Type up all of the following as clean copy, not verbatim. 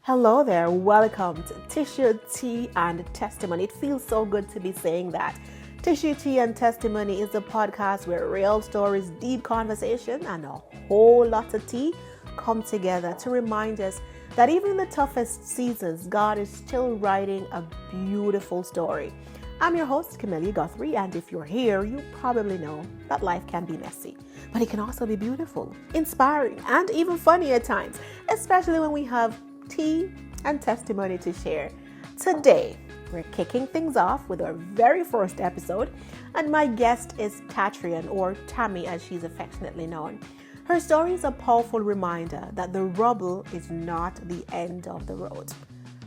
Hello there, welcome to Tissue, Tea, and Testimony. It feels so good to be saying that. Tissue, Tea, and Testimony is a podcast where real stories, deep conversation, and a whole lot of tea come together to remind us that even in the toughest seasons, God is still writing a beautiful story. I'm your host, Camille Guthrie, and if you're here, you probably know that life can be messy, but it can also be beautiful, inspiring, and even funny at times, especially when we have tea and testimony to share. Today, we're kicking things off with our very first episode, and my guest is Tatrian, or Tami as she's affectionately known. Her story is a powerful reminder that the rubble is not the end of the road.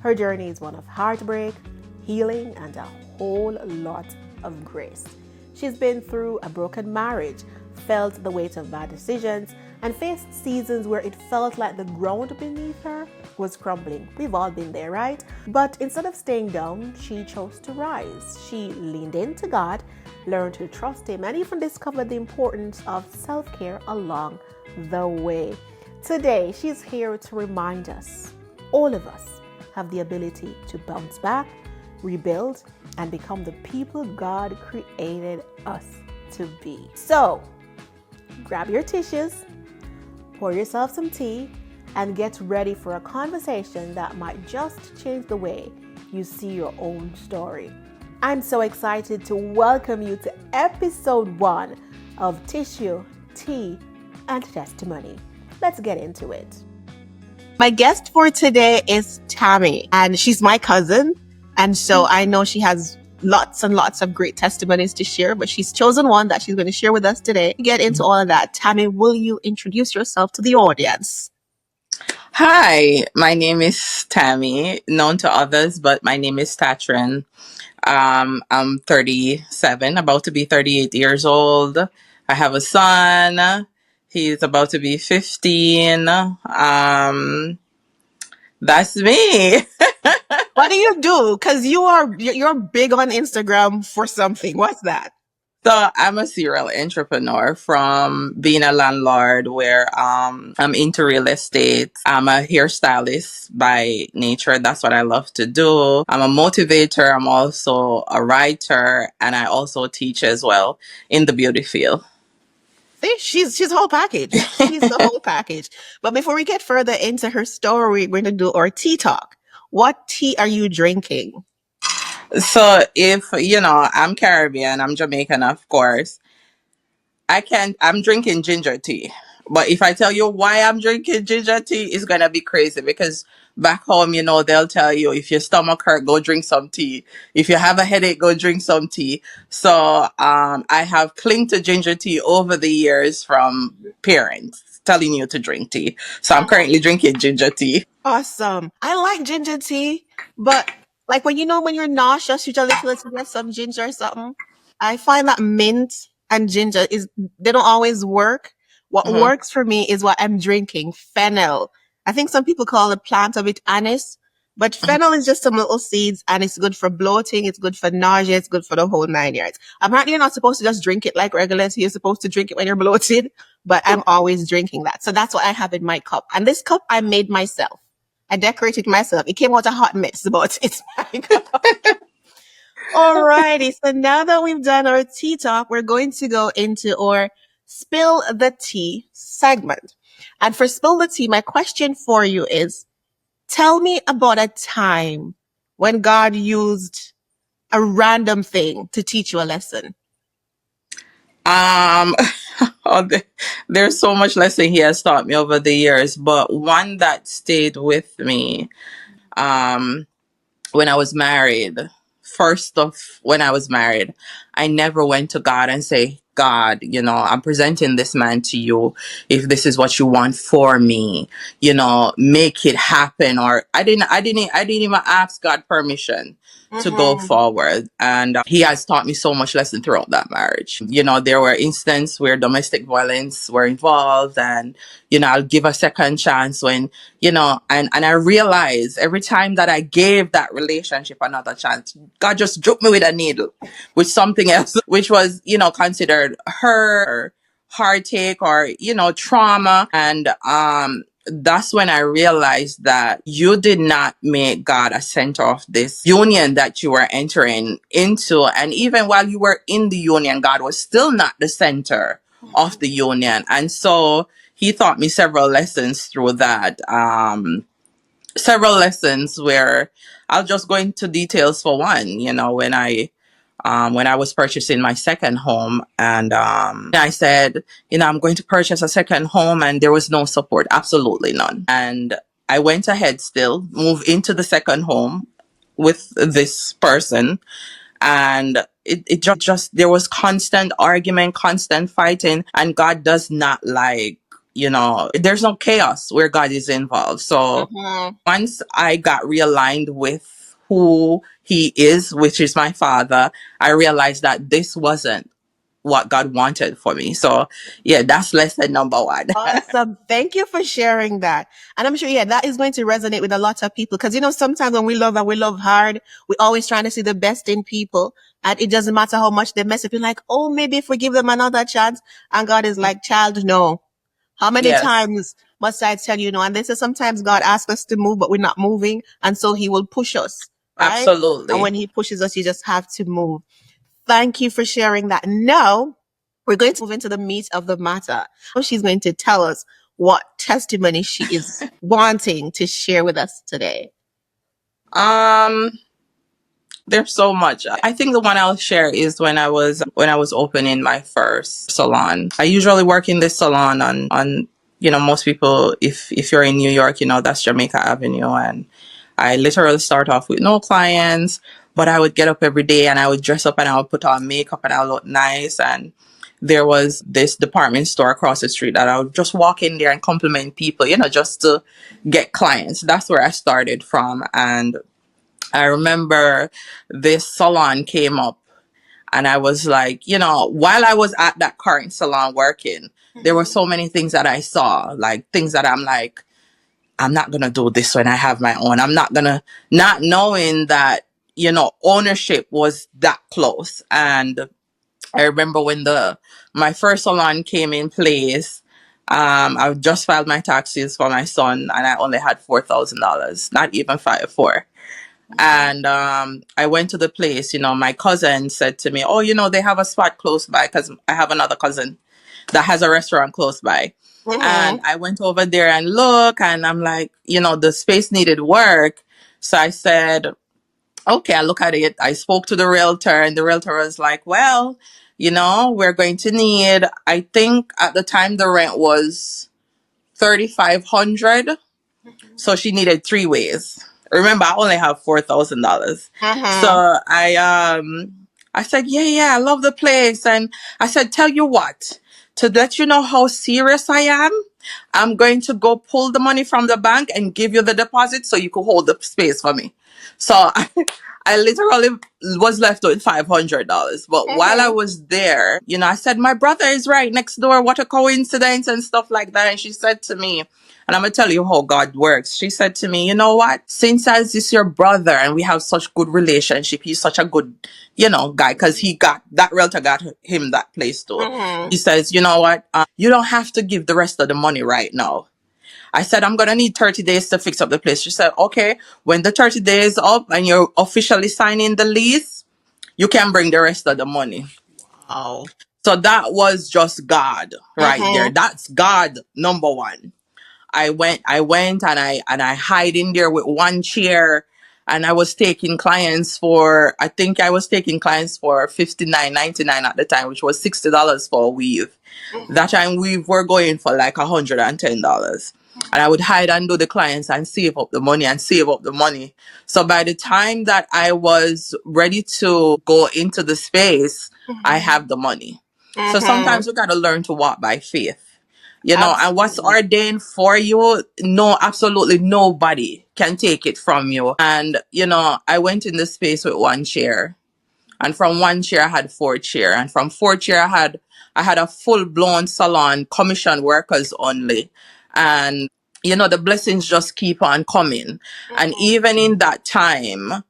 Her journey is one of heartbreak, healing, and a whole lot of grace. She's been through a broken marriage, felt the weight of bad decisions, and faced seasons where it felt like the ground beneath her was crumbling. We've all been there, right? But instead of staying down, she chose to rise. She leaned into God, learned to trust Him, and even discovered the importance of self-care along the way. Today, she's here to remind us, all of us have the ability to bounce back, rebuild, and become the people God created us to be. So, grab your tissues, pour yourself some tea, and get ready for a conversation that might just change the way you see your own story. I'm so excited to welcome you to episode 1 of Tissue, Tea, and Testimony. Let's get into it. My guest for today is Tami, and she's my cousin. And so I know she has lots and lots of great testimonies to share, but she's chosen one that she's going to share with us today. To get into all of that, Tami, will you introduce yourself to the audience? Hi, my name is Tami, known to others, but my name is Tatrian. I'm 37, about to be 38 years old. I have a son. He's about to be 15. That's me. What do you do? Because you're big on Instagram for something. What's that? So I'm a serial entrepreneur from being a landlord where I'm into real estate. I'm a hairstylist by nature. That's what I love to do. I'm a motivator. I'm also a writer and I also teach as well in the beauty field. See, she's the whole package. She's the whole package. But before we get further into her story, we're going to do our tea talk. What tea are you drinking? So if, I'm Caribbean, I'm Jamaican, of course. I'm drinking ginger tea. But if I tell you why I'm drinking ginger tea, it's going to be crazy because back home, they'll tell you if your stomach hurt, go drink some tea. If you have a headache, go drink some tea. So I have clung to ginger tea over the years from parents telling you to drink tea. So I'm currently drinking ginger tea. Awesome. I like ginger tea, but like when you're nauseous, you just listen to some ginger or something. I find that mint and ginger they don't always work. What Mhm. works for me is what I'm drinking, fennel. I think some people call the plant of it anise, but fennel is just some little seeds and it's good for bloating, it's good for nausea, it's good for the whole 9 yards. Apparently you're not supposed to just drink it like regular tea, you're supposed to drink it when you're bloated, but I'm always drinking that. So that's what I have in my cup. And this cup I made myself. I decorated myself. It came out a hot mess, but it's fine. Alrighty. So now that we've done our tea talk, we're going to go into our spill the tea segment. And for spill the tea, my question for you is, tell me about a time when God used a random thing to teach you a lesson. Um, there's so much lesson he has taught me over the years, but one that stayed with me, um, when I was married, first off, when I was married, I never went to God and say, God, I'm presenting this man to you. If this is what you want for me, make it happen. Or I didn't even ask God permission to go forward. And he has taught me so much lesson throughout that marriage. There were instances where domestic violence were involved and, I'll give a second chance when, and I realized every time that I gave that relationship another chance, God just dropped me with a needle with something else, which was, considered hurt or heartache or, trauma. And, that's when I realized that you did not make God a center of this union that you were entering into. And even while you were in the union, God was still not the center of the union. And so he taught me several lessons through that. Several lessons where I'll just go into details for one, when I was purchasing my second home, and I said, I'm going to purchase a second home, and there was no support, absolutely none. And I went ahead, still moved into the second home with this person, and it just there was constant argument, constant fighting, and God does not like, there's no chaos where God is involved. So once I got realigned with who he is, which is my father, I realized that this wasn't what God wanted for me. So yeah, that's lesson number one. Awesome. Thank you for sharing that. And I'm sure, yeah, that is going to resonate with a lot of people. Because, sometimes when we love and we love hard, we're always trying to see the best in people. And it doesn't matter how much they mess up. You're like, oh, maybe if we give them another chance. And God is like, child, no. How many Yes, times must I tell you no? And this is sometimes God asks us to move, but we're not moving. And so he will push us, right? And absolutely. when he pushes us, you just have to move. Thank you for sharing that. Now, we're going to move into the meat of the matter. She's going to tell us what testimony she is wanting to share with us today. Um, there's so much. I think the one I'll share is when I was opening my first salon. I usually work in this salon on most people, if you're in New York, that's Jamaica Avenue, and I literally start off with no clients, but I would get up every day and I would dress up and I would put on makeup and I would look nice. And there was this department store across the street that I would just walk in there and compliment people, just to get clients. That's where I started from. And I remember this salon came up, and I was like, while I was at that current salon working, there were so many things that I saw, like things that I'm like, I'm not going to do this when I have my own. I'm not going to, not knowing that, ownership was that close. And I remember when my first salon came in place, I just filed my taxes for my son, and I only had $4,000, not even four. And I went to the place. My cousin said to me, oh, they have a spot close by, because I have another cousin that has a restaurant close by. And I went over there and look, and I'm like, the space needed work. So I said, okay, I look at it. I spoke to the realtor, and the realtor was like, well, we're going to need, I think at the time the rent was 3,500. So she needed three ways. Remember, I only have $4,000. So I said, yeah, I love the place. And I said, tell you what, to let you know how serious I am, I'm going to go pull the money from the bank and give you the deposit so you could hold the space for me. So I literally was left with $500. But while I was there, I said, my brother is right next door. What a coincidence, and stuff like that. And she said to me, and I'm going to tell you how God works. She said to me, you know what? Since as is your brother and we have such good relationship, he's such a good, guy, because that realtor got him that place too. He says, you know what? You don't have to give the rest of the money right now. I said, I'm going to need 30 days to fix up the place. She said, okay, when the 30 days up and you're officially signing the lease, you can bring the rest of the money. Oh. So that was just God right there. That's God, number one. I went and I hide in there with one chair, and I was taking clients for, I think I was taking clients for $59.99 at the time, which was $60 for a weave. That time we were going for like $110. And I would hide and do the clients and save up the money and save up the money. So by the time that I was ready to go into the space, I have the money. So sometimes we got to learn to walk by faith. And what's ordained for you, no, absolutely nobody can take it from you. And, I went in the space with one chair. And from one chair, I had four chair. And from four chair, I had a full-blown salon, commission workers only. And, the blessings just keep on coming. And even in that time,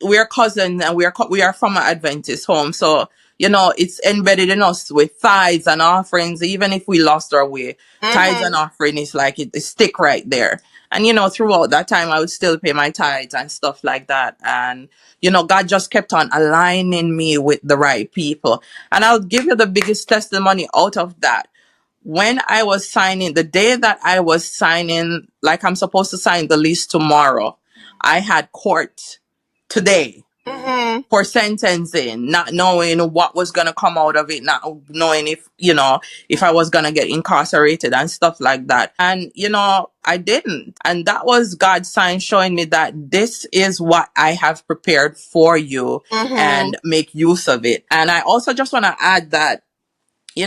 we're cousins, and we are from an Adventist home. So, it's embedded in us with tithes and offerings. Even if we lost our way, tithes and offering is like it stick right there. And throughout that time, I would still pay my tithes and stuff like that. And God just kept on aligning me with the right people. And I'll give you the biggest testimony out of that. When I was signing, the day that I was signing, like I'm supposed to sign the lease tomorrow, I had court today for sentencing, not knowing what was gonna come out of it, not knowing if I was gonna get incarcerated and stuff like that. And I didn't. And that was God's sign showing me that this is what I have prepared for you and make use of it. And I also just wanna add that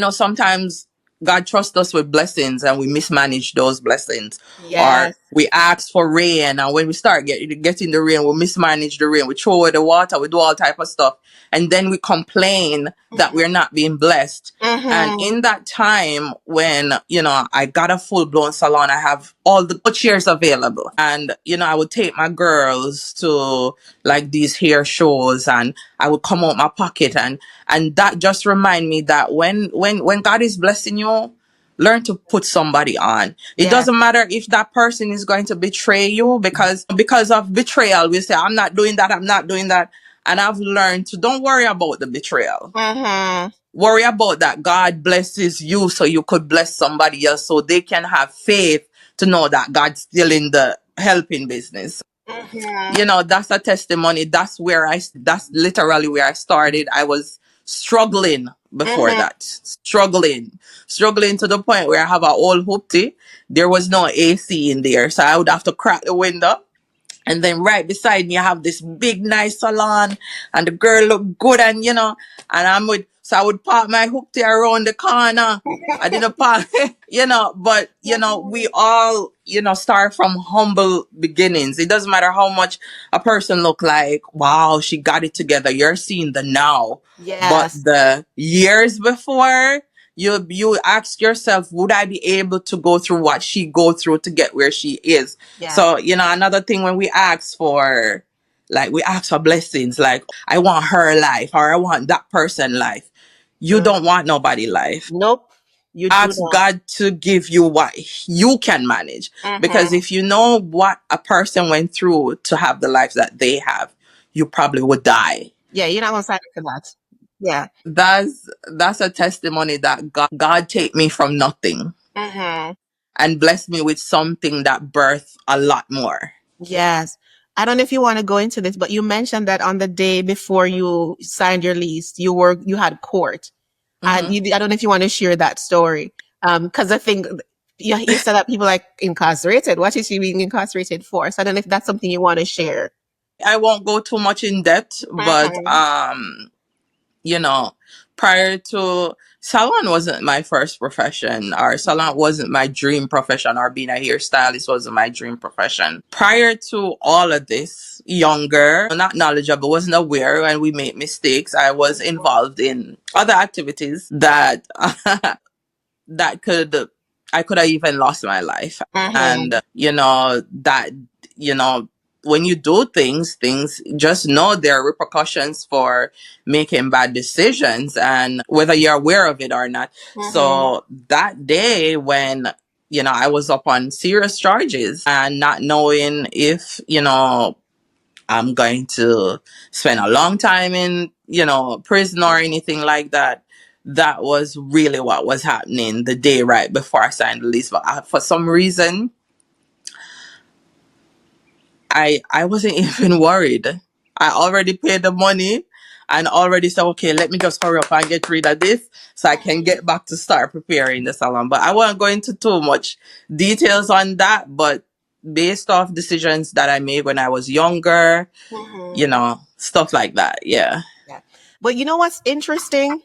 sometimes God trusts us with blessings and we mismanage those blessings. Or Yes. we ask for rain, and when we start getting the rain, we mismanage the rain. We throw away the water, we do all type of stuff. And then we complain that we're not being blessed. And in that time when, I got a full blown salon, I have all the chairs available. And, I would take my girls to like these hair shows, and I would come out my pocket, and that just remind me that when God is blessing you, learn to put somebody on. It doesn't matter if that person is going to betray you, because of betrayal, we say, I'm not doing that, I'm not doing that. And I've learned to don't worry about the betrayal. Worry about that God blesses you so you could bless somebody else, so they can have faith to know that God's still in the helping business. That's a testimony. That's literally where I started. I was struggling before that. Struggling to the point where I have a old hoopty. There was no AC in there. So I would have to crack the window. And then right beside me, I have this big, nice salon, and the girl looked good, and so I would park my hoopty around the corner. I didn't park, but, we all, start from humble beginnings. It doesn't matter how much a person look like, wow, she got it together. You're seeing the now. But Yes. the years before, you ask yourself, would I be able to go through what she go through to get where she is? So, another thing, when we ask for blessings, like, I want her life, or I want that person life. You don't want nobody life. Nope. You do Ask not. God to give you what you can manage. Because if you know what a person went through to have the life that they have, you probably would die. Yeah, you're not gonna sign up for that. Yeah. That's a testimony that God take me from nothing and bless me with something that birth a lot more. Yes. I don't know if you want to go into this, but you mentioned that on the day before you signed your lease, you had court. And I don't know if you want to share that story. Because I think you said that people like incarcerated. What is she being incarcerated for? So I don't know if that's something you want to share. I won't go too much in depth, but you know, prior to salon wasn't my first profession, or salon wasn't my dream profession, or being a hairstylist wasn't my dream profession. Prior to all of this, younger, not knowledgeable, wasn't aware, and we made mistakes. I was involved in other activities that that could I could have even lost my life. And that you know when you do things, just know there are repercussions for making bad decisions, and whether you're aware of it or not. So that day when I was up on serious charges and not knowing if I'm going to spend a long time in, prison or anything like that. That was really what was happening the day right before I signed the lease. But for some reason, I wasn't even worried. I already paid the money and already said, okay, let me just hurry up and get rid of this so I can get back to start preparing the salon. But I won't go into too much details on that. But based off decisions that I made when I was younger, stuff like that. Yeah. Yeah. But you know what's interesting?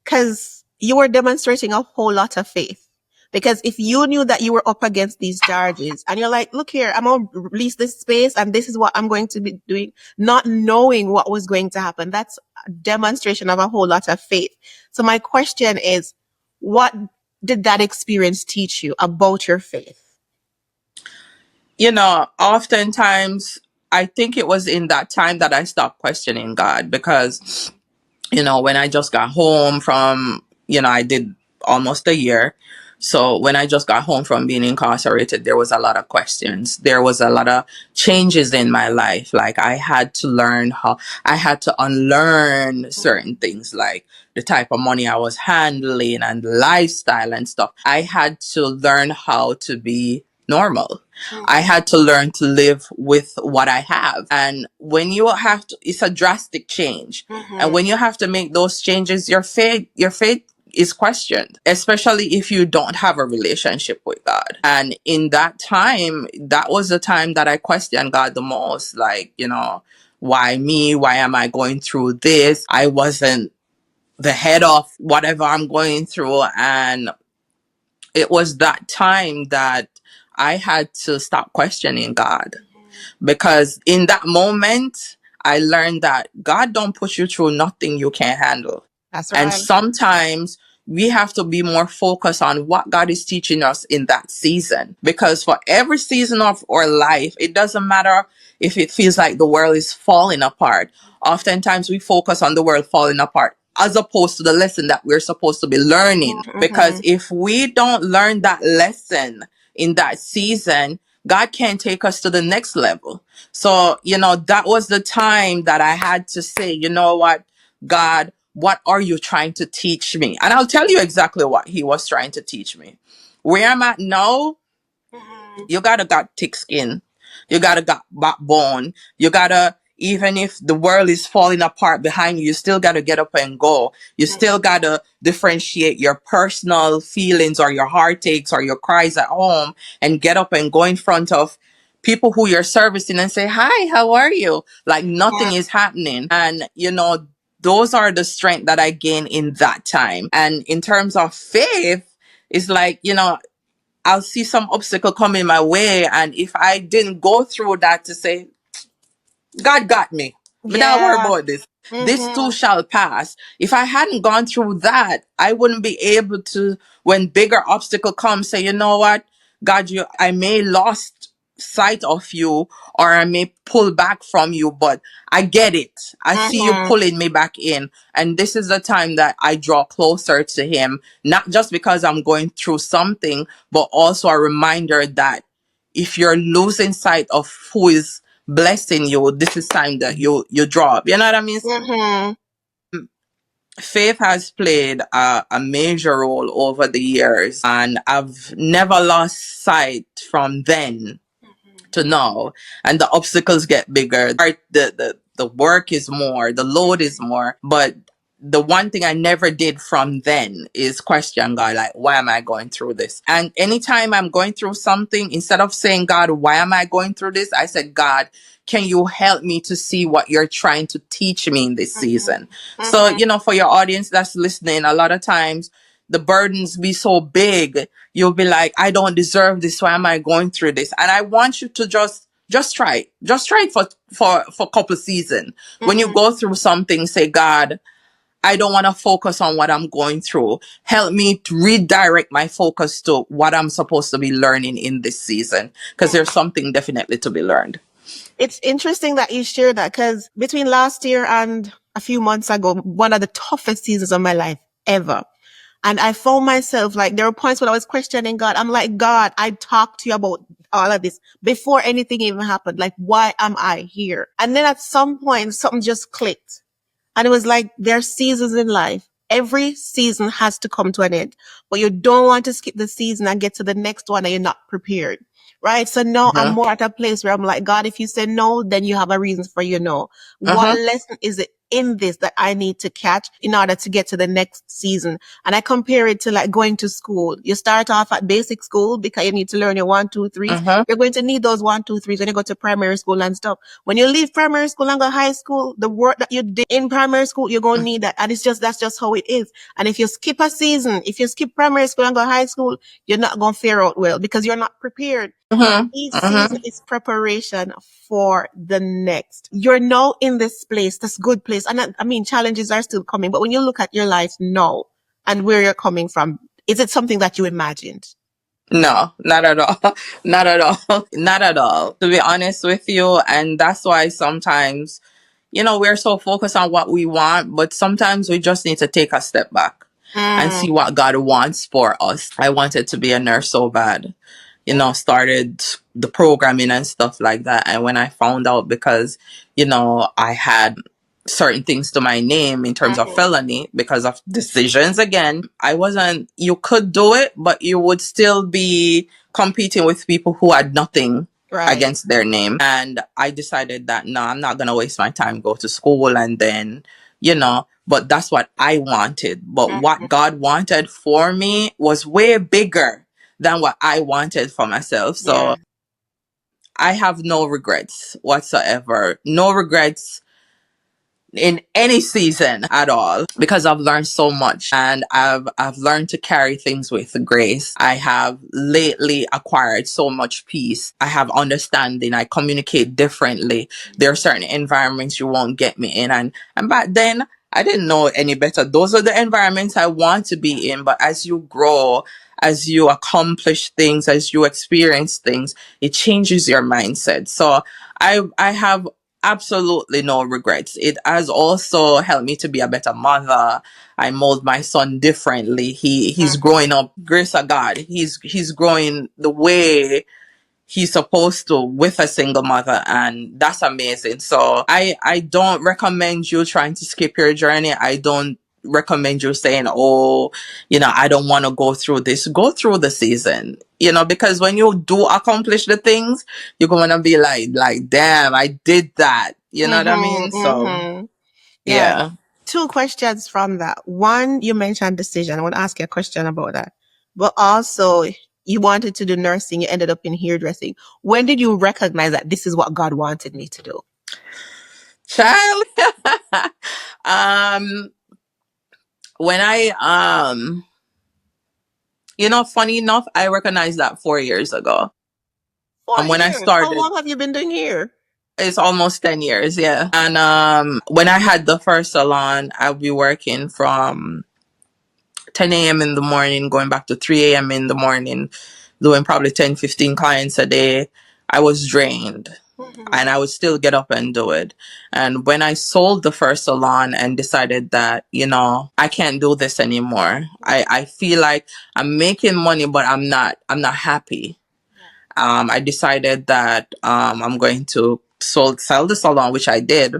Because you were demonstrating a whole lot of faith. Because if you knew that you were up against these charges and you're like, look here, I'm going to release this space and this is what I'm going to be doing, not knowing what was going to happen, that's a demonstration of a whole lot of faith. So my question is, what did that experience teach you about your faith? Oftentimes I think it was in that time that I stopped questioning God, because When I just got home from, I did almost a year. So when I just got home from being incarcerated, there was a lot of questions. There was a lot of changes in my life. Like I had to unlearn certain things, like the type of money I was handling and the lifestyle and stuff. I had to learn how to be normal. I had to learn to live with what I have. And when you have to, it's a drastic change. And when you have to make those changes, your faith is questioned, especially if you don't have a relationship with God. And in that time, that was the time that I questioned God the most. Like, why me? Why am I going through this? I wasn't the head of whatever I'm going through. And it was that time that I had to stop questioning God, because in that moment I learned that God don't put you through nothing you can't handle. That's And right. sometimes we have to be more focused on what God is teaching us in that season, because for every season of our life, it doesn't matter if it feels like the world is falling apart. Oftentimes we focus on the world falling apart as opposed to the lesson that we're supposed to be learning. Because if we don't learn that lesson in that season, God can't take us to the next level. So, that was the time that I had to say, you know what, God, what are you trying to teach me? And I'll tell you exactly what he was trying to teach me. Where I'm at now, you gotta got thick skin. You gotta got backbone. You gotta, even if the world is falling apart behind you, you still gotta get up and go. You still gotta differentiate your personal feelings or your heartaches or your cries at home and get up and go in front of people who you're servicing and say, hi, how are you? Like nothing is happening. And, those are the strength that I gained in that time. And in terms of faith, it's like, I'll see some obstacle coming my way. And if I didn't go through that to say, God got me, but not worry Yeah. about this. This too shall pass. If I hadn't gone through that, I wouldn't be able to, when bigger obstacle comes, say, you know what, God, I may lost sight of you, or I may pull back from you, but I get it. I see you pulling me back in. And this is the time that I draw closer to him, not just because I'm going through something, but also a reminder that if you're losing sight of who is blessing you, this is time that you drop. You know what I mean? Faith has played a major role over the years, and I've never lost sight from then to now. And the obstacles get bigger. The work is more, the load is more. But the one thing I never did from then is question God, like, why am I going through this? And anytime I'm going through something, instead of saying, God, why am I going through this? I said, God, can you help me to see what you're trying to teach me in this season? So, for your audience that's listening, a lot of times the burdens be so big, you'll be like, I don't deserve this. Why am I going through this? And I want you to just try it. Just try it for a couple of seasons. When you go through something, say, God, I don't want to focus on what I'm going through. Help me to redirect my focus to what I'm supposed to be learning in this season. Because there's something definitely to be learned. It's interesting that you share that, because between last year and a few months ago, one of the toughest seasons of my life ever. And I found myself, like, there were points when I was questioning God. I'm like, God, I talked to you about all of this before anything even happened. Like, why am I here? And then at some point, something just clicked. And it was like, there are seasons in life. Every season has to come to an end, but you don't want to skip the season and get to the next one and you're not prepared. Right. So now I'm more at a place where I'm like, God, if you say no, then you have a reason for your no. What lesson is it in this that I need to catch in order to get to the next season? And I compare it to like going to school. You start off at basic school because you need to learn your 1, 2, 3s. You're going to need those 1, 2, 3s when you go to primary school and stuff. When you leave primary school and go high school, the work that you did in primary school, you're going to need that. And that's just how it is. And if you skip a season, if you skip primary school and go high school, you're not going to fare out well because you're not prepared. Each season is preparation for the next. You're now in this place, this good place. And I mean, challenges are still coming, but when you look at your life now and where you're coming from, is it something that you imagined? No, not at all. Not at all. Not at all. To be honest with you. And that's why sometimes, we're so focused on what we want, but sometimes we just need to take a step back and see what God wants for us. I wanted to be a nurse so bad, started the programming and stuff like that. And when I found out, because, I had certain things to my name in terms of felony because of decisions again, I wasn't, you could do it, but you would still be competing with people who had nothing against their name. And I decided that no, I'm not gonna waste my time go to school and then, but that's what I wanted. But what God wanted for me was way bigger than what I wanted for myself. So I have no regrets whatsoever. No regrets in any season at all, because I've learned so much, and I've learned to carry things with grace. I have lately acquired so much peace. I have understanding. I communicate differently. There are certain environments you won't get me in, and back then I didn't know any better. Those are the environments I want to be in. But as you grow, as you accomplish things, as you experience things, it changes your mindset. So I have absolutely no regrets. It has also helped me to be a better mother. I mold my son differently. He's growing up, grace of God. He's growing the way he's supposed to with a single mother, and that's amazing. So I don't recommend you trying to skip your journey. I don't recommend you saying, oh, I don't want to go through this. Go through the season, because when you do accomplish the things, you're going to be like, damn, I did that. You know what I mean? So yeah. Two questions from that. One, you mentioned decision. I want to ask you a question about that. But also, you wanted to do nursing, you ended up in hairdressing. When did you recognize that this is what God wanted me to do? Child. um when I funny enough, I recognized that 4 years ago. 4 years. When I How started, long have you been doing hair? it's almost 10 years, yeah. And when I had the first salon, I'll be working from 10 a.m. in the morning, going back to 3 a.m. in the morning, doing probably 10, 15 clients a day. I was drained. And I would still get up and do it. And when I sold the first salon and decided that, I can't do this anymore. I feel like I'm making money, but I'm not happy. I decided that I'm going to sell the salon, which I did.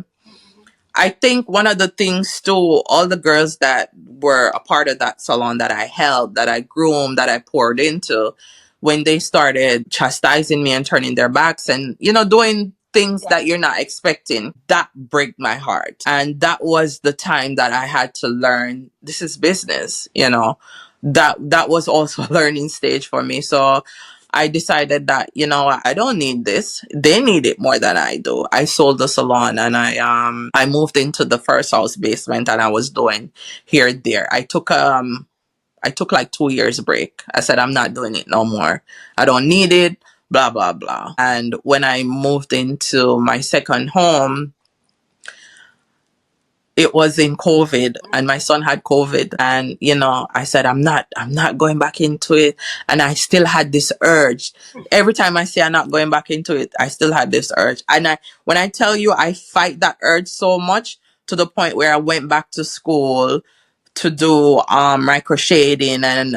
I think one of the things too, all the girls that were a part of that salon that I held, that I groomed, that I poured into, when they started chastising me and turning their backs and, doing things that you're not expecting, that break my heart. And that was the time that I had to learn this is business. That was also a learning stage for me. So I decided that, I don't need this. They need it more than I do. I sold the salon and I moved into the first house basement, and I was doing here there. I took like 2 years break. I said I'm not doing it no more. I don't need it, blah blah blah. And when I moved into my second home, it was in COVID, and my son had COVID, and I said I'm not going back into it. And I still had this urge. Every time I say I'm not going back into it, I still had this urge. And when I tell you, I fight that urge so much, to the point where I went back to school to do my crocheting, and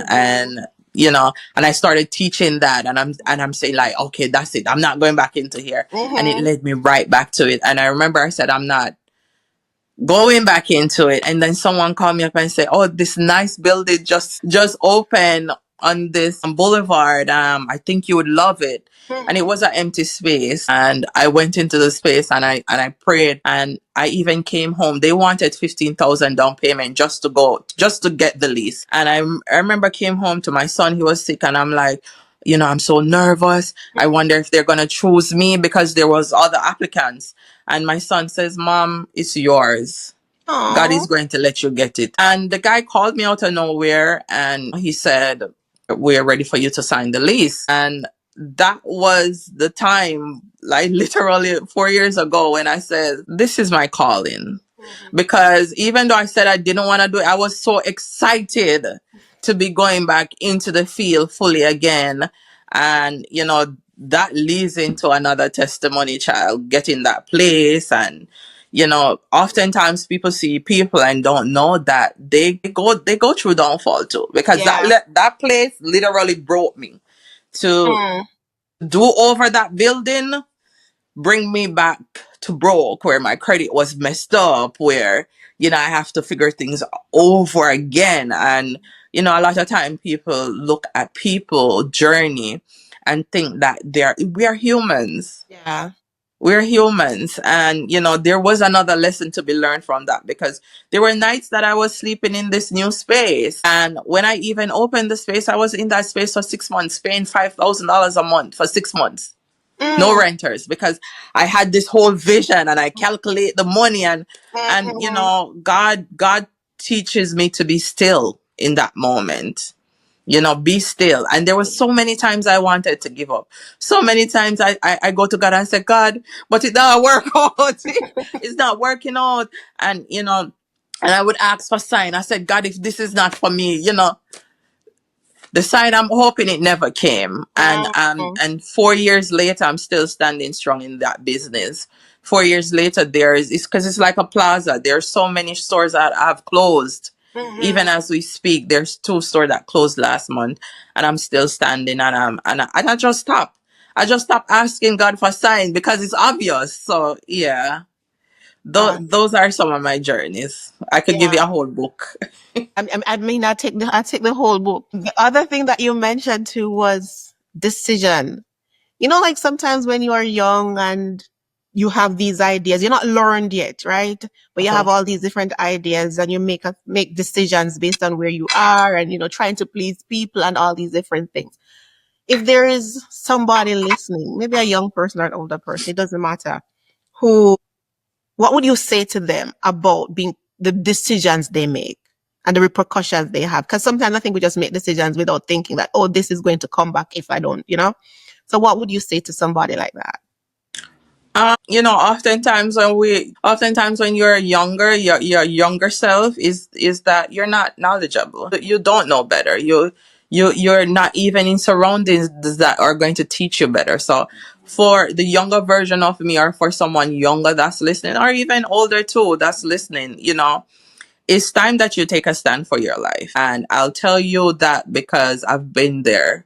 I started teaching that, and I'm saying like, okay, that's it, I'm not going back into here. And it led me right back to it. And I remember I said I'm not going back into it. And then someone called me up and said, oh, this nice building just opened on this boulevard. I think you would love it. And it was an empty space, and I went into the space, and I prayed, and I even came home. They wanted 15,000 down payment just to get the lease. And I remember came home to my son. He was sick, and I'm like, I'm so nervous. I wonder if they're gonna choose me, because there was other applicants. And my son says, Mom, it's yours. God is going to let you get it. And the guy called me out of nowhere, and he said, we're ready for you to sign the lease. And that was the time, like literally 4 years ago, when I said, this is my calling. Because even though I said I didn't want to do it, I was so excited to be going back into the field fully again. And, that leads into another testimony, child, getting that place and, Oftentimes people see people and don't know that they go through downfall too, because Yeah. that place literally broke me to Mm. do over that building, bring me back to broke, where my credit was messed up, where I have to figure things over again. And a lot of time people look at people journey and think that we are humans. Yeah. We're humans. And there was another lesson to be learned from that, because there were nights that I was sleeping in this new space, and when I even opened the space, I was in that space for 6 months, paying $5,000 a month for 6 months, no Mm. renters, because I had this whole vision and I calculate the money. And Mhm. God teaches me to be still in that moment. Be still. And there was so many times I wanted to give up. So many times I go to God and say, God, but it don't work out. It's not working out. And and I would ask for sign. I said, God, if this is not for me, the sign, I'm hoping it never came. And Mhm. and 4 years later, I'm still standing strong in that business. 4 years later, it's because it's like a plaza. There are so many stores that have closed. Even Mhm. as we speak, there's 2 stores that closed last month, and I'm still standing. And I just stopped. I just stopped asking God for sign, because it's obvious. So yeah, Uh, those are some of my journeys. I could give yeah. you a whole book. I mean, I take the whole book. The other thing that you mentioned too was decision. Like sometimes when you are young and you have these ideas, you're not learned yet, right? But you have all these different ideas and you make decisions based on where you are and, trying to please people and all these different things. If there is somebody listening, maybe a young person or an older person, it doesn't matter, who what would you say to them about being the decisions they make and the repercussions they have? Because sometimes I think we just make decisions without thinking that, oh, this is going to come back if I don't. So what would you say to somebody like that? Oftentimes when you're younger, your younger self is that you're not knowledgeable. You don't know better. You're not even in surroundings that are going to teach you better. So for the younger version of me, or for someone younger that's listening, or even older too that's listening, it's time that you take a stand for your life. And I'll tell you that because I've been there.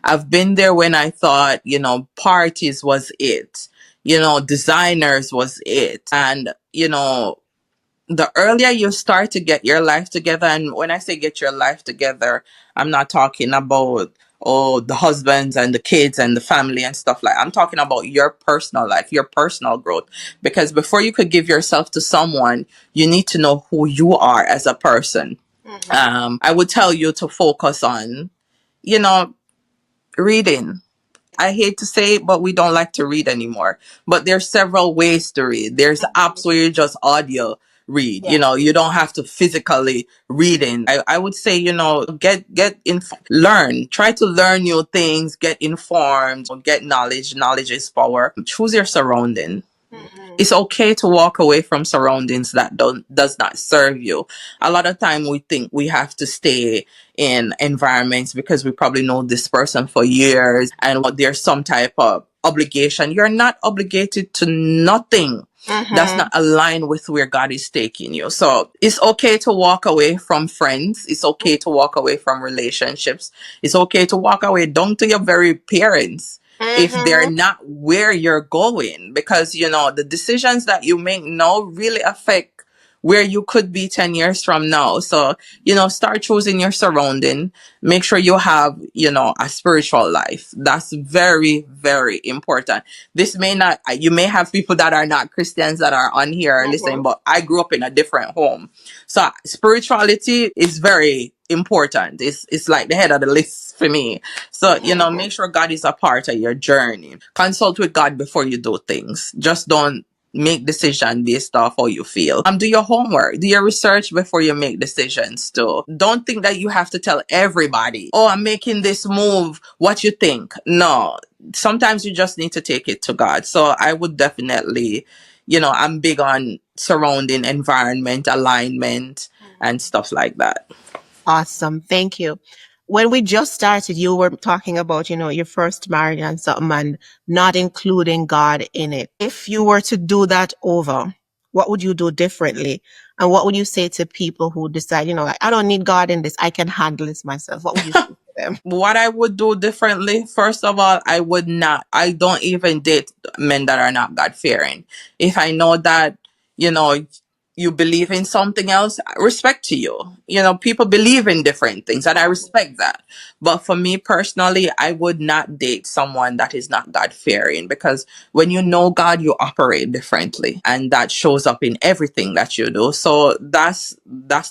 I've been there when I thought, parties was it, designers was it. And, the earlier you start to get your life together, and when I say get your life together, I'm not talking about, the husbands and the kids and the family and stuff like. I'm talking about your personal life, your personal growth. Because before you could give yourself to someone, you need to know who you are as a person. I would tell you to focus on, you know, reading. I hate to say it, but we don't like to read anymore. But there's several ways to read. There's apps where you just audio read. Yeah. You don't have to physically reading. I would say, learn. Try to learn new things, get informed, get knowledge. Knowledge is power. Choose your surrounding. Mhm. It's okay to walk away from surroundings that does not serve you. A lot of time we think we have to stay in environments because we probably know this person for years, and there's some type of obligation. You're not obligated to nothing that's Mhm. not aligned with where God is taking you. So it's okay to walk away from friends. It's okay to walk away from relationships. It's okay to walk away down to your very parents if they're Mhm. not where you're going, because the decisions that you make now really affect where you could be 10 years from now. So start choosing your surrounding. Make sure you have a spiritual life. That's very, very important. This may not You may have people that are not Christians that are on here listening, Mhm. but I grew up in a different home. So spirituality is very important. It's like the head of the list for me. So, make sure God is a part of your journey. Consult with God before you do things. Just don't make decision based off how you feel. Do your homework, do your research before you make decisions too. Don't think that you have to tell everybody, oh, I'm making this move, what you think. No. Sometimes you just need to take it to God. So I would definitely, I'm big on surrounding environment, alignment, and stuff like that. Awesome. Thank you. When we just started, you were talking about, your first marriage and something and not including God in it. If you were to do that over, what would you do differently? And what would you say to people who decide, like, I don't need God in this, I can handle this myself? What would you say to them? What I would do differently, first of all, I don't even date men that are not God fearing. If I know that, you know, you believe in something else, I respect to you. People believe in different things and I respect that. But for me personally, I would not date someone that is not God fearing, because when you know God, you operate differently and that shows up in everything that you do. So that's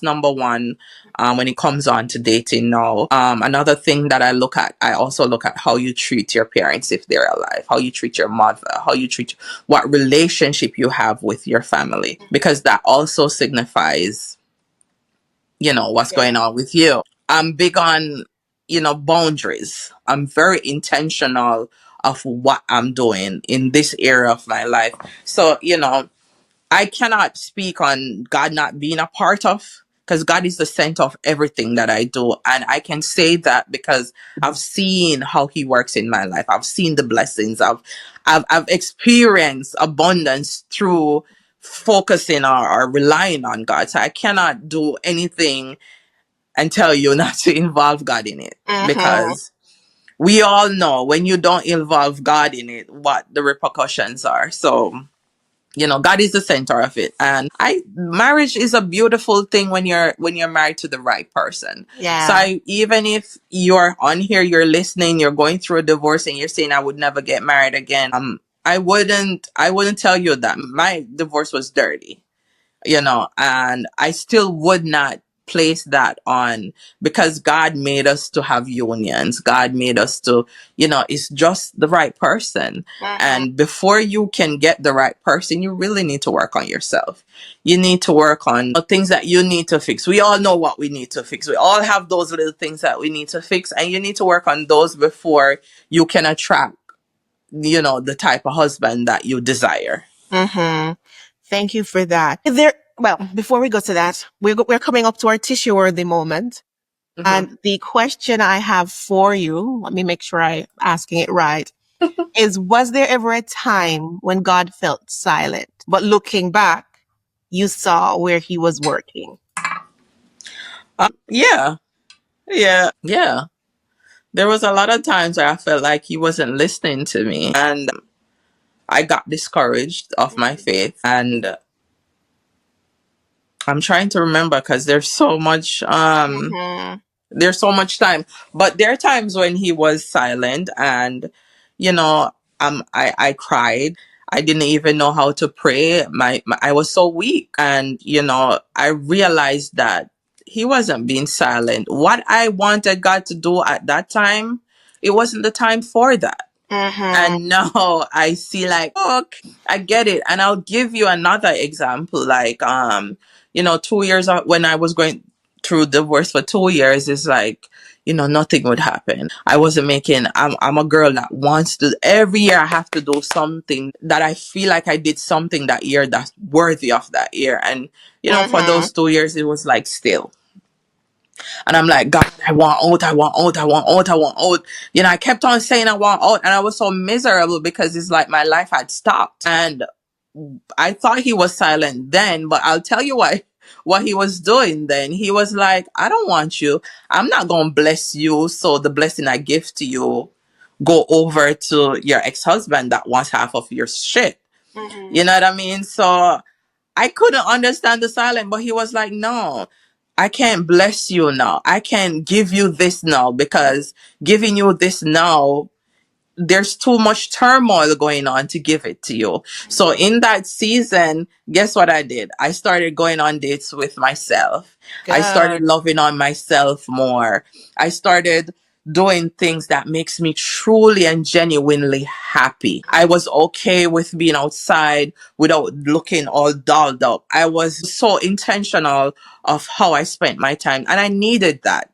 number one. When it comes on to dating now, another thing that I also look at how you treat your parents if they're alive, how you treat your mother, how you treat, what relationship you have with your family, because that also signifies, what's Yeah. going on with you. I'm big on, boundaries. I'm very intentional of what I'm doing in this area of my life. So, I cannot speak on God not being a part of, because God is the center of everything that I do. And I can say that because I've seen how he works in my life. I've seen the blessings. I've experienced abundance through focusing or relying on God. So I cannot do anything and tell you not to involve God in it, Mm-hmm. because we all know when you don't involve God in it, what the repercussions are. So, God is the center of it. And marriage is a beautiful thing when you're married to the right person. So Yeah. even if you're on here, you're listening, you're going through a divorce and you're saying I would never get married again, I wouldn't tell you that. My divorce was dirty, and I still would not place that on, because God made us to have unions. God made us to, it's just the right person. Mm-hmm. And before you can get the right person, you really need to work on yourself. You need to work on things that you need to fix. We all know what we need to fix. We all have those little things that we need to fix, and you need to work on those before you can attract, the type of husband that you desire. Mm-hmm. Thank you for that. Well, before we go to that, we're coming up to our tissue worthy moment. Mhm. And the question I have for you, let me make sure I'm asking it right, is, was there ever a time when God felt silent, but looking back, you saw where he was working? Yeah. Yeah. There was a lot of times where I felt like he wasn't listening to me, and I got discouraged of my faith. And I'm trying to remember, because Mm-hmm. there's so much time. But there are times when he was silent, and you know I cried. I didn't even know how to pray. I was so weak, and I realized that he wasn't being silent. What I wanted God to do at that time, it wasn't the time for that. Mm-hmm. And now I see, like, oh, okay, I get it. And I'll give you another example. Like, 2 years when I was going through divorce for 2 years, it's like, nothing would happen. I wasn't making, I'm a girl that wants to, every year I have to do something that I feel like I did something that year that's worthy of that year. And, for Mm-hmm. those 2 years, it was like still. And I'm like, God, I want out, I want out, I want out, I want out. I kept on saying I want out. And I was so miserable because it's like my life had stopped. And I thought he was silent then, but I'll tell you what he was doing then. He was like, I don't want you. I'm not going to bless you. So the blessing I give to you go over to your ex-husband that wants half of your shit. Mm-hmm. You know what I mean? So I couldn't understand the silence, but he was like, no, I can't bless you now. I can't give you this now, because giving you this now, there's too much turmoil going on to give it to you. So in that season, guess what I did? I started going on dates with myself. I Good. started loving on myself more. I started doing things that makes me truly and genuinely happy. I was okay with being outside without looking all dolled up. I was so intentional of how I spent my time, and I needed that.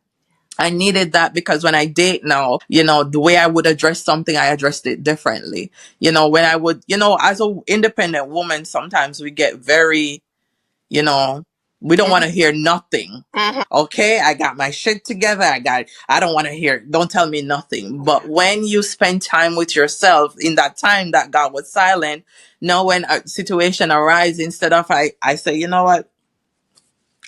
I needed that, because when I date now, the way I would address something, I addressed it differently. When I would, as a independent woman, sometimes we get very, you know, We don't want to hear nothing. Okay, I got my shit together. I don't want to hear, don't tell me nothing. But when you spend time with yourself in that time that God was silent, now when a situation arises, instead of I say, you know what?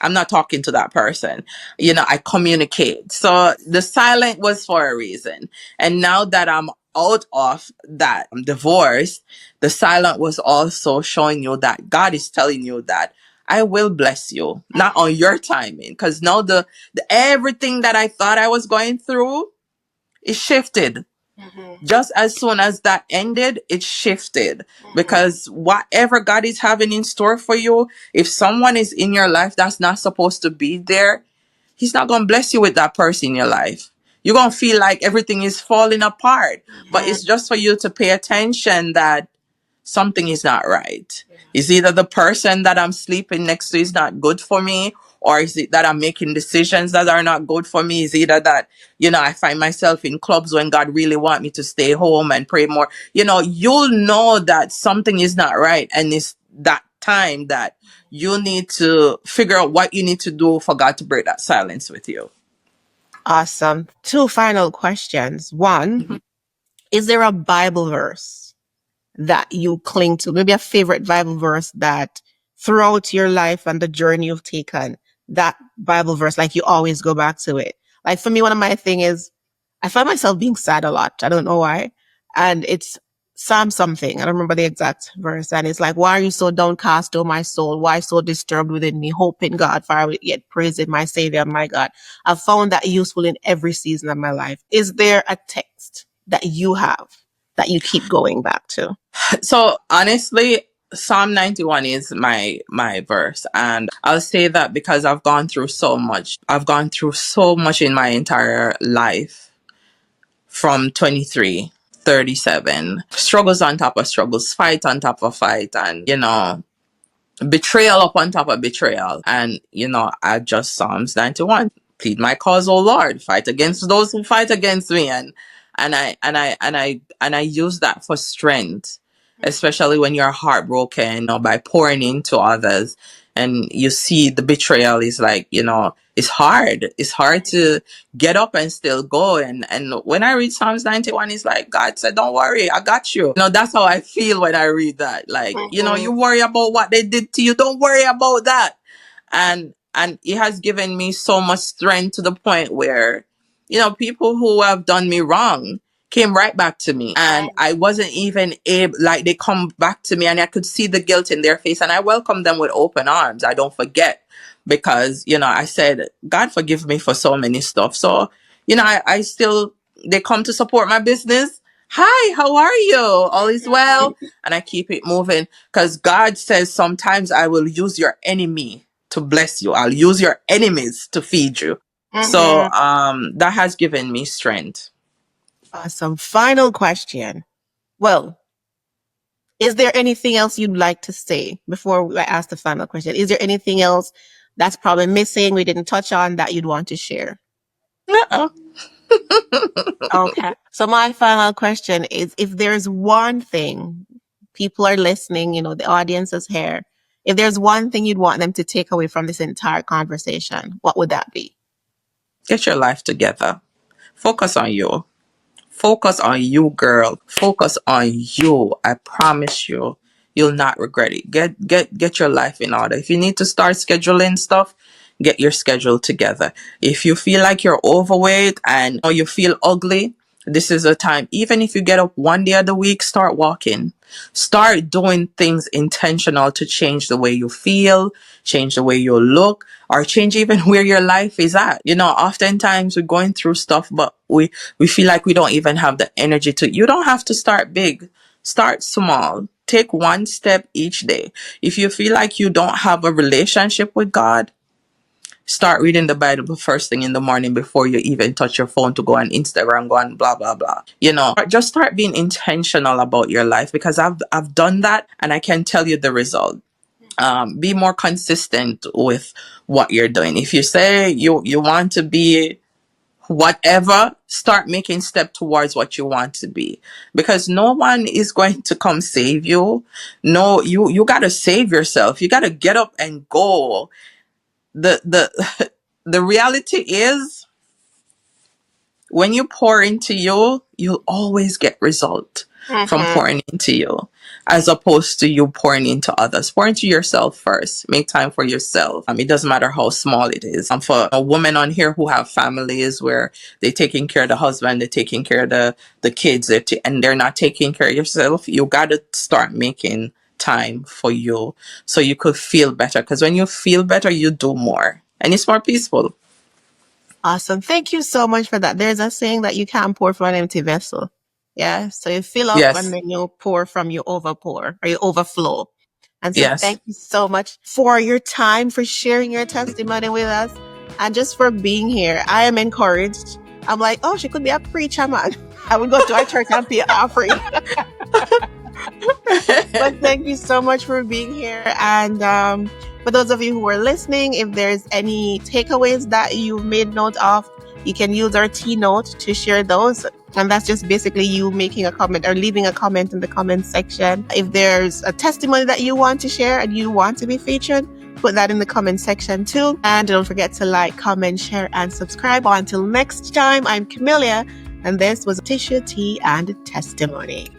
I'm not talking to that person. I communicate. So the silent was for a reason. And now that I'm out of that divorce, the silent was also showing you that God is telling you that I will bless you, not on your timing. Because now the everything that I thought I was going through is shifted. Just as soon as that ended, it shifted. Because whatever God is having in store for you, if someone is in your life that's not supposed to be there, He's not going to bless you with that person in your life. You're going to feel like everything is falling apart. But it's just for you to pay attention that something is not right. Is either the person that I'm sleeping next to is not good for me, or is it that I'm making decisions that are not good for me? Is either that, I find myself in clubs when God really want me to stay home and pray more. You'll know that something is not right. And it's that time that you need to figure out what you need to do for God to break that silence with you. Awesome. Two final questions. One, is there a Bible verse that you cling to? Maybe a favorite Bible verse that throughout your life and the journey you've taken, that Bible verse, like you always go back to it. Like for me, one of my thing is I find myself being sad a lot. I don't know why. And it's Psalm something. I don't remember the exact verse. And it's like, why are you so downcast, O my soul? Why so disturbed within me? Hope in God, for I will yet praise in my Savior, my God. I've found that useful in every season of my life. Is there a text that you have that you keep going back to? So honestly, Psalm 91 is my verse, and I'll say that because I've gone through so much. I've gone through so much in my entire life, from 23, 37, struggles on top of struggles, fight on top of fight, and betrayal upon top of betrayal. And I just Psalms 91, plead my cause, O Lord, fight against those who fight against me. And I use that for strength, especially when you're heartbroken, by pouring into others and you see the betrayal is like, it's hard to get up and still go. And when I read Psalms 91, it's like God said, don't worry, I got you. That's how I feel when I read that. Like, you worry about what they did to you, don't worry about that. And it has given me so much strength to the point where people who have done me wrong came right back to me, and I wasn't even able, like, they come back to me and I could see the guilt in their face, and I welcome them with open arms. I don't forget, because I said, God forgive me for so many stuff. So I still, they come to support my business. Hi, how are you? All is well. And I keep it moving, because God says sometimes I will use your enemy to bless you. I'll use your enemies to feed you. So that has given me strength. Awesome. Final question. Well, is there anything else you'd like to say before I ask the final question? Is there anything else that's probably missing we didn't touch on that you'd want to share? Uh-uh. Okay. So my final question is, if there's one thing people are listening, the audience is here. If there's one thing you'd want them to take away from this entire conversation, what would that be? Get your life together. Focus on you. Focus on you, girl. Focus on you. I promise you, you'll not regret it. Get your life in order. If you need to start scheduling stuff, get your schedule together. If you feel like you're overweight and or you feel ugly, this is a time. Even if you get up one day of the week, start walking. Start doing things intentional to change the way you feel, change the way you look, or change even where your life is at. Oftentimes we're going through stuff, but we feel like we don't even have the energy to. You don't have to start big. Start small. Take one step each day. If you feel like you don't have a relationship with God, start reading the Bible first thing in the morning before you even touch your phone to go on Instagram, go on blah, blah, blah. Just start being intentional about your life, because I've done that and I can tell you the result. Be more consistent with what you're doing. If you say you want to be whatever, start making step towards what you want to be, because no one is going to come save you. No, you got to save yourself. You got to get up and go the the reality is, when you pour into you, you'll always get result from pouring into you, as opposed to you pouring into others. Pour into yourself first. Make time for yourself. It doesn't matter how small it is. For a woman on here who have families where they're taking care of the husband, they're taking care of the kids, and they're not taking care of yourself, you got to start making time for you so you could feel better. Because when you feel better, you do more, and it's more peaceful. Awesome. Thank you so much for that. There's a saying that you can't pour from an empty vessel. Yeah. So you fill up and Yes. then you pour from you overpour or you overflow. And so Yes. thank you so much for your time, for sharing your testimony with us, and just for being here. I am encouraged. I'm like, oh, she could be a preacher, man. I would go to our church and pay offering. But thank you so much for being here. And for those of you who are listening, if there's any takeaways that you've made note of, you can use our T-note to share those. And that's just basically you making a comment or leaving a comment in the comment section. If there's a testimony that you want to share and you want to be featured, put that in the comment section too. And don't forget to like, comment, share, and subscribe. Until next time, I'm Camellia, and this was Tissue, Tea, and Testimony.